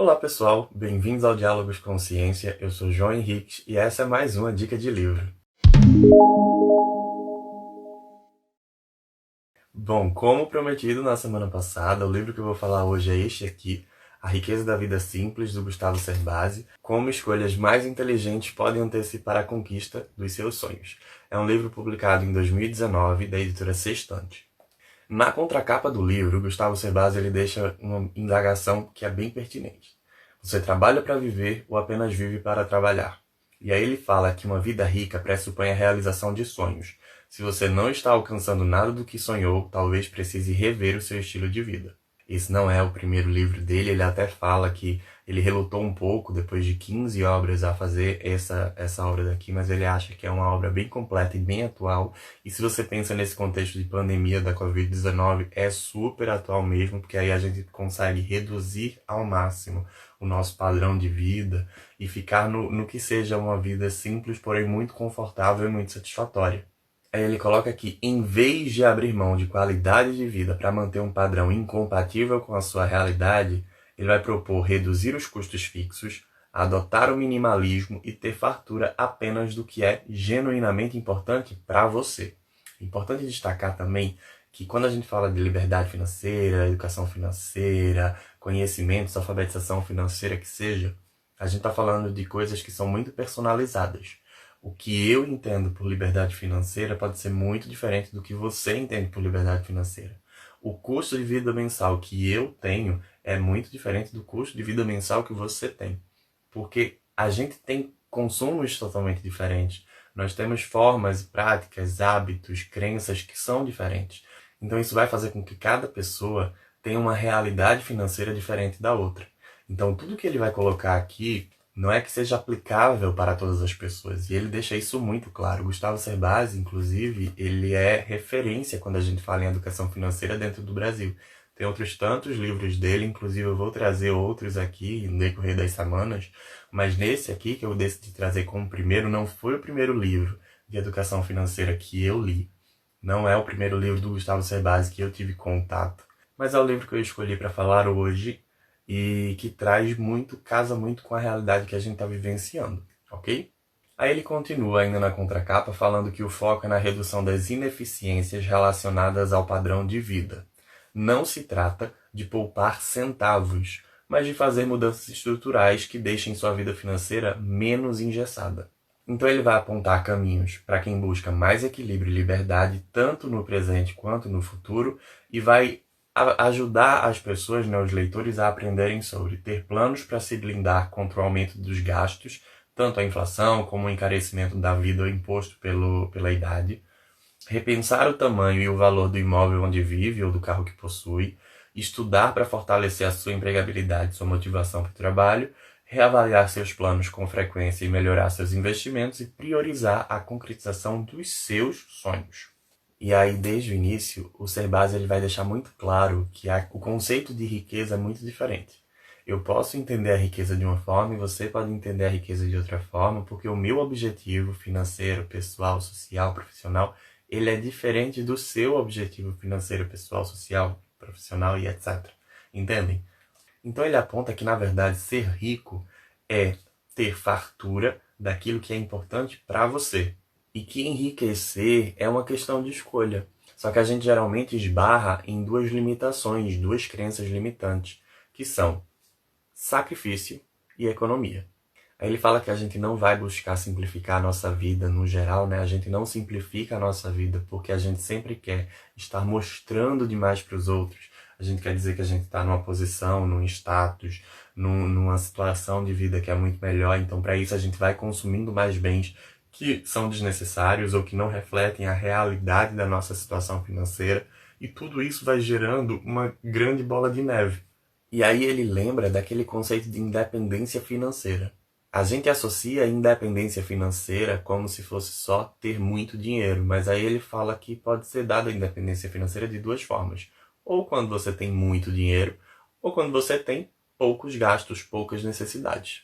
Olá pessoal, bem-vindos ao Diálogos com Ciência, eu sou João Henriques e essa é mais uma dica de livro. Bom, como prometido na semana passada, o livro que eu vou falar hoje é este aqui, A Riqueza da Vida Simples, do Gustavo Cerbasi, como escolhas mais inteligentes podem antecipar a conquista dos seus sonhos. É um livro publicado em 2019 da editora Sextante. Na contracapa do livro, Gustavo Cerbasi ele deixa uma indagação que é bem pertinente. Você trabalha para viver ou apenas vive para trabalhar? E aí ele fala que uma vida rica pressupõe a realização de sonhos. Se você não está alcançando nada do que sonhou, talvez precise rever o seu estilo de vida. Esse não é o primeiro livro dele, ele até fala que ele relutou um pouco depois de 15 obras a fazer essa obra daqui, mas ele acha que é uma obra bem completa e bem atual. E se você pensa nesse contexto de pandemia da Covid-19, é super atual mesmo, porque aí a gente consegue reduzir ao máximo o nosso padrão de vida e ficar no que seja uma vida simples, porém muito confortável e muito satisfatória. Aí ele coloca que, em vez de abrir mão de qualidade de vida para manter um padrão incompatível com a sua realidade, ele vai propor reduzir os custos fixos, adotar o minimalismo e ter fartura apenas do que é genuinamente importante para você. Importante destacar também que quando a gente fala de liberdade financeira, educação financeira, conhecimentos, alfabetização financeira que seja, a gente está falando de coisas que são muito personalizadas. O que eu entendo por liberdade financeira pode ser muito diferente do que você entende por liberdade financeira. O custo de vida mensal que eu tenho é muito diferente do custo de vida mensal que você tem. Porque a gente tem consumos totalmente diferentes. Nós temos formas, práticas, hábitos, crenças que são diferentes. Então isso vai fazer com que cada pessoa tenha uma realidade financeira diferente da outra. Então tudo que ele vai colocar aqui não é que seja aplicável para todas as pessoas. E ele deixa isso muito claro. Gustavo Cerbasi, inclusive, ele é referência quando a gente fala em educação financeira dentro do Brasil. Tem outros tantos livros dele, inclusive eu vou trazer outros aqui no decorrer das semanas, mas nesse aqui que eu decidi trazer como primeiro, não foi o primeiro livro de educação financeira que eu li. Não é o primeiro livro do Gustavo Cerbasi que eu tive contato, mas é o livro que eu escolhi para falar hoje e que traz muito, casa muito com a realidade que a gente está vivenciando, ok? Aí ele continua ainda na contracapa falando que o foco é na redução das ineficiências relacionadas ao padrão de vida. Não se trata de poupar centavos, mas de fazer mudanças estruturais que deixem sua vida financeira menos engessada. Então ele vai apontar caminhos para quem busca mais equilíbrio e liberdade, tanto no presente quanto no futuro, e vai ajudar as pessoas, os leitores, a aprenderem sobre ter planos para se blindar contra o aumento dos gastos, tanto a inflação como o encarecimento da vida imposto pela idade, repensar o tamanho e o valor do imóvel onde vive ou do carro que possui, estudar para fortalecer a sua empregabilidade, sua motivação para o trabalho, reavaliar seus planos com frequência e melhorar seus investimentos e priorizar a concretização dos seus sonhos. E aí, desde o início, o Cerbasi ele vai deixar muito claro que o conceito de riqueza é muito diferente. Eu posso entender a riqueza de uma forma e você pode entender a riqueza de outra forma, porque o meu objetivo financeiro, pessoal, social, profissional, ele é diferente do seu objetivo financeiro, pessoal, social, profissional e etc. Entendem? Então ele aponta que, na verdade, ser rico é ter fartura daquilo que é importante para você. E que enriquecer é uma questão de escolha. Só que a gente geralmente esbarra em duas limitações, duas crenças limitantes, que são sacrifício e economia. Aí ele fala que a gente não vai buscar simplificar a nossa vida no geral, né? A gente não simplifica a nossa vida porque a gente sempre quer estar mostrando demais para os outros. A gente quer dizer que a gente está numa posição, num status, numa situação de vida que é muito melhor. Então, para isso, a gente vai consumindo mais bens que são desnecessários ou que não refletem a realidade da nossa situação financeira. E tudo isso vai gerando uma grande bola de neve. E aí ele lembra daquele conceito de independência financeira. A gente associa a independência financeira como se fosse só ter muito dinheiro, mas aí ele fala que pode ser dada a independência financeira de duas formas. Ou quando você tem muito dinheiro, ou quando você tem poucos gastos, poucas necessidades.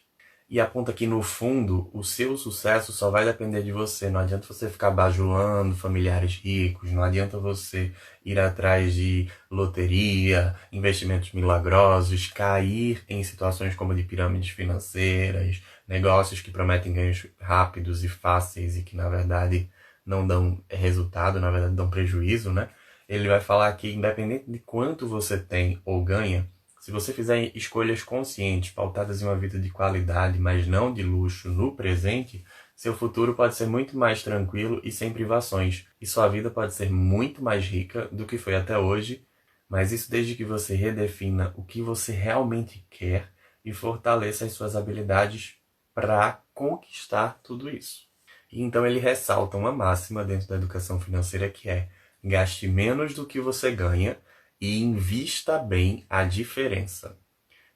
e aponta que, no fundo, o seu sucesso só vai depender de você. Não adianta você ficar bajulando familiares ricos, não adianta você ir atrás de loteria, investimentos milagrosos, cair em situações como de pirâmides financeiras, negócios que prometem ganhos rápidos e fáceis e que, na verdade, não dão resultado, na verdade, dão prejuízo, né? Ele vai falar que, independente de quanto você tem ou ganha, se você fizer escolhas conscientes, pautadas em uma vida de qualidade, mas não de luxo no presente, seu futuro pode ser muito mais tranquilo e sem privações. E sua vida pode ser muito mais rica do que foi até hoje, mas isso desde que você redefina o que você realmente quer e fortaleça as suas habilidades para conquistar tudo isso. E então ele ressalta uma máxima dentro da educação financeira que é: gaste menos do que você ganha e invista bem a diferença.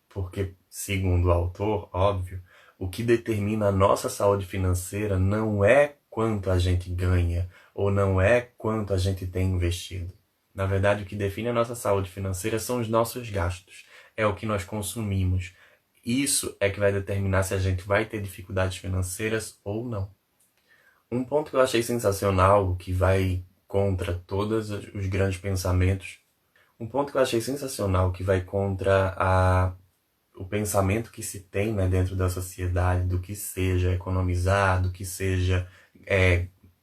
Porque, segundo o autor, óbvio, o que determina a nossa saúde financeira não é quanto a gente ganha ou não é quanto a gente tem investido. Na verdade, o que define a nossa saúde financeira são os nossos gastos, é o que nós consumimos. Isso é que vai determinar se a gente vai ter dificuldades financeiras ou não. Um ponto que eu achei sensacional, que vai contra todos os grandes pensamentos, um ponto que eu achei sensacional, que vai contra o pensamento que se tem, né, dentro da sociedade, do que seja economizar, do que seja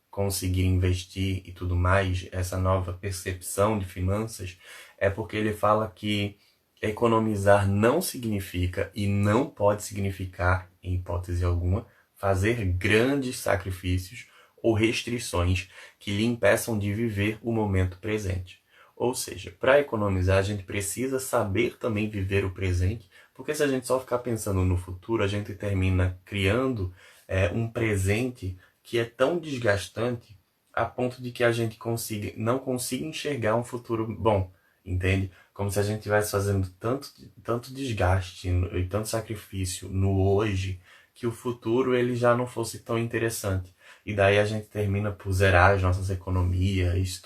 conseguir investir e tudo mais, essa nova percepção de finanças, é porque ele fala que economizar não significa e não pode significar, em hipótese alguma, fazer grandes sacrifícios ou restrições que lhe impeçam de viver o momento presente. Ou seja, para economizar, a gente precisa saber também viver o presente, porque se a gente só ficar pensando no futuro, a gente termina criando um presente que é tão desgastante a ponto de que a gente não consiga enxergar um futuro bom, entende? Como se a gente estivesse fazendo tanto desgaste e tanto sacrifício no hoje, que o futuro ele já não fosse tão interessante. E daí a gente termina por zerar as nossas economias,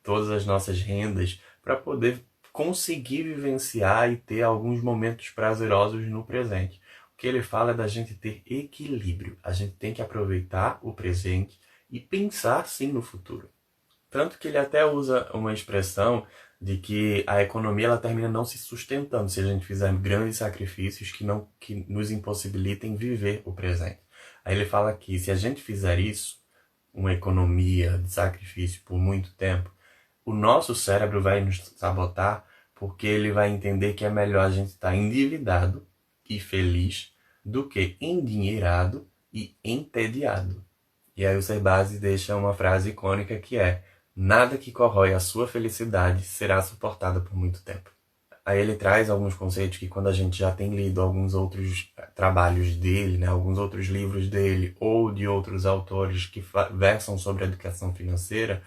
todas as nossas rendas, para poder conseguir vivenciar e ter alguns momentos prazerosos no presente. O que ele fala é da gente ter equilíbrio. A gente tem que aproveitar o presente e pensar sim no futuro. Tanto que ele até usa uma expressão de que a economia ela termina não se sustentando se a gente fizer grandes sacrifícios que nos impossibilitem viver o presente. Aí ele fala que se a gente fizer isso, uma economia de sacrifício por muito tempo, o nosso cérebro vai nos sabotar porque ele vai entender que é melhor a gente estar endividado e feliz do que endinheirado e entediado. E aí o Cerbasi deixa uma frase icônica que é: nada que corrói a sua felicidade será suportado por muito tempo. Aí ele traz alguns conceitos que, quando a gente já tem lido alguns outros trabalhos dele, né, alguns outros livros dele ou de outros autores que versam sobre a educação financeira,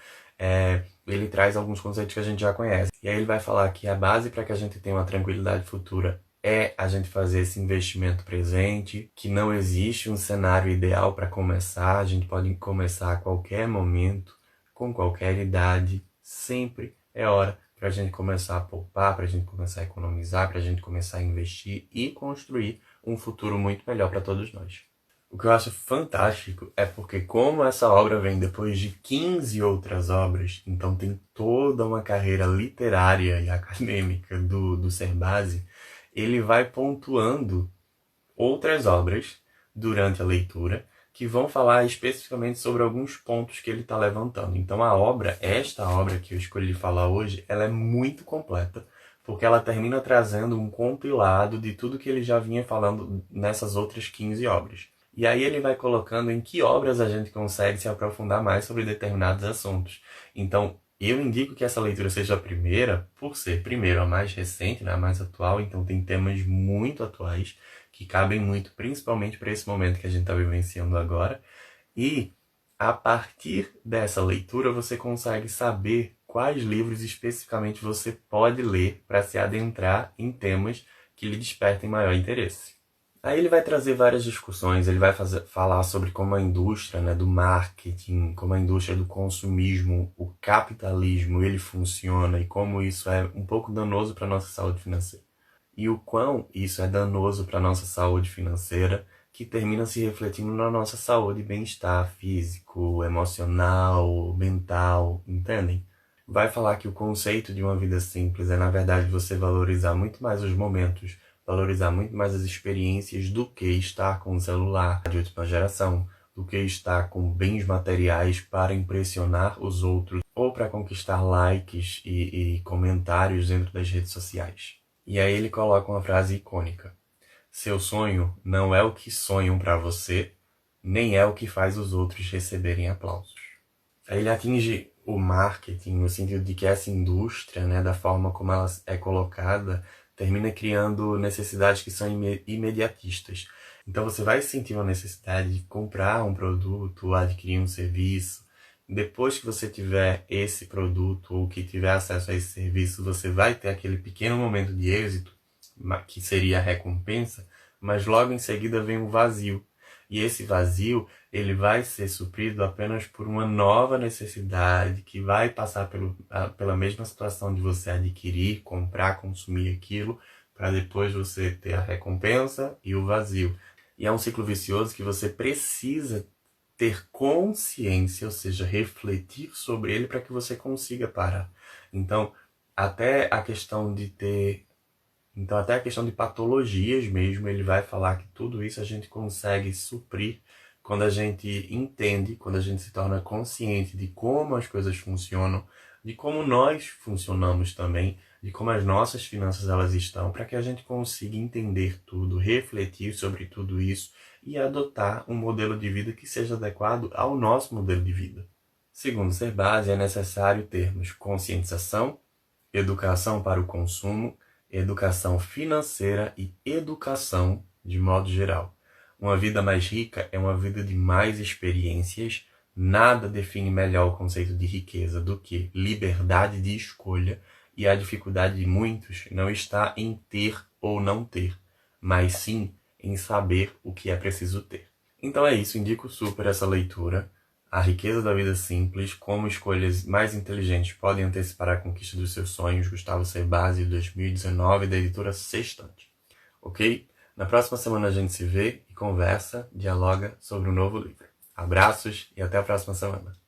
ele traz alguns conceitos que a gente já conhece. E aí ele vai falar que a base para que a gente tenha uma tranquilidade futura é a gente fazer esse investimento presente, que não existe um cenário ideal para começar, a gente pode começar a qualquer momento, com qualquer idade, sempre é hora para a gente começar a poupar, para a gente começar a economizar, para a gente começar a investir e construir um futuro muito melhor para todos nós. O que eu acho fantástico é porque, como essa obra vem depois de 15 outras obras, então tem toda uma carreira literária e acadêmica do Cerbasi, ele vai pontuando outras obras durante a leitura que vão falar especificamente sobre alguns pontos que ele está levantando. Então esta obra que eu escolhi falar hoje, ela é muito completa, porque ela termina trazendo um compilado de tudo que ele já vinha falando nessas outras 15 obras. E aí ele vai colocando em que obras a gente consegue se aprofundar mais sobre determinados assuntos. Então, eu indico que essa leitura seja a primeira, por ser, primeiro, a mais recente, né, a mais atual, então tem temas muito atuais, que cabem muito, principalmente para esse momento que a gente está vivenciando agora. E, a partir dessa leitura, você consegue saber quais livros especificamente você pode ler para se adentrar em temas que lhe despertem maior interesse. Aí ele vai trazer várias discussões, ele vai falar sobre como a indústria, né, do marketing, como a indústria do consumismo, o capitalismo, ele funciona e como isso é um pouco danoso para a nossa saúde financeira. e o quão isso é danoso para a nossa saúde financeira, que termina se refletindo na nossa saúde e bem-estar físico, emocional, mental, entendem? Vai falar que o conceito de uma vida simples é, na verdade, você valorizar muito mais os momentos, valorizar muito mais as experiências do que estar com um celular de última geração, do que estar com bens materiais para impressionar os outros ou para conquistar likes e comentários dentro das redes sociais. E aí ele coloca uma frase icônica: seu sonho não é o que sonham para você, nem é o que faz os outros receberem aplausos. Aí ele atinge o marketing no sentido de que essa indústria, né, da forma como ela é colocada, termina criando necessidades que são imediatistas. Então você vai sentir uma necessidade de comprar um produto ou adquirir um serviço. Depois que você tiver esse produto ou que tiver acesso a esse serviço, você vai ter aquele pequeno momento de êxito, que seria a recompensa, mas logo em seguida vem um vazio. E esse vazio, ele vai ser suprido apenas por uma nova necessidade que vai passar pela mesma situação de você adquirir, comprar, consumir aquilo, para depois você ter a recompensa e o vazio. E é um ciclo vicioso que você precisa ter consciência, ou seja, refletir sobre ele para que você consiga parar. Então, até a questão de patologias mesmo, ele vai falar que tudo isso a gente consegue suprir quando a gente entende, quando a gente se torna consciente de como as coisas funcionam, de como nós funcionamos também, de como as nossas finanças elas estão, para que a gente consiga entender tudo, refletir sobre tudo isso e adotar um modelo de vida que seja adequado ao nosso modelo de vida. Segundo Cerbasi, é necessário termos conscientização, educação para o consumo, educação financeira e educação de modo geral. Uma vida mais rica é uma vida de mais experiências. Nada define melhor o conceito de riqueza do que liberdade de escolha, e a dificuldade de muitos não está em ter ou não ter, mas sim em saber o que é preciso ter. Então é isso, indico super essa leitura. A Riqueza da Vida Simples, como escolhas mais inteligentes podem antecipar a conquista dos seus sonhos, Gustavo Cerbasi, 2019, da editora Sextante. Ok? Na próxima semana a gente se vê e conversa, dialoga sobre um novo livro. Abraços e até a próxima semana.